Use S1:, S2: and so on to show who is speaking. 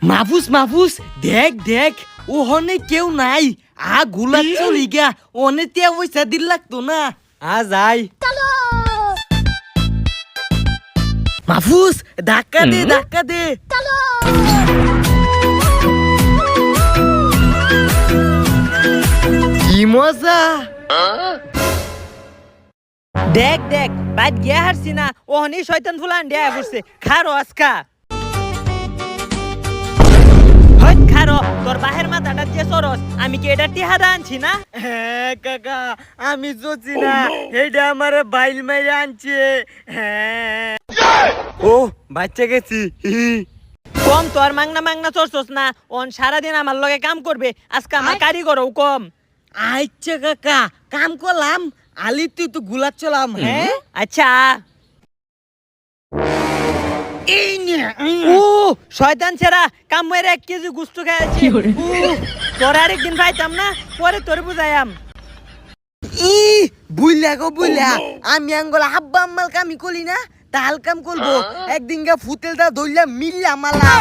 S1: মাহফুজ মাহফুজ দেখ দেখ ওহনে কেউ নাই গুলা চলি গা ওনে তে পয়সা দিল লাগতো না যাই মাহফুজ ধাক্কা দে কি মজা
S2: দেখ দেখ বাইট গিয়া হারছি না ওহনি শয়তান ফুলান দেয়া করছে খারো আজকা হইত খারো তোর বাহের মাথাটা দিয়ে সরস আমি কি এটা টিহাদা আনছি না
S1: হ্যাঁ কাকা আমি সোচি না এটা আমার বাইল মেরে আনছে হ্যাঁ ও বাচ্চা গেছি
S2: কম তোর মাংনা চড়ছস না ওন সারাদিন আমার লগে কাম করবে আজকে আমার কারিগরও কম
S1: আচ্ছা কাকা কাম করলাম আলি তুই তো গুলাচ্ছলাম হ্যাঁ
S2: আচ্ছা
S1: এই নে
S2: ও শয়তান ছেড়া কাম মেরে 1 কেজি গুস্ত খাইছি তোর আরেকদিন পাইতাম না পরে তোর বুঝাইয়াম
S1: বুইলা আমি আঙ্গল হাব্বা আম্মাল কামি করি না তাল কাম করবো একদিন গা ফুতেল দা ধরলাম মিললাম মালা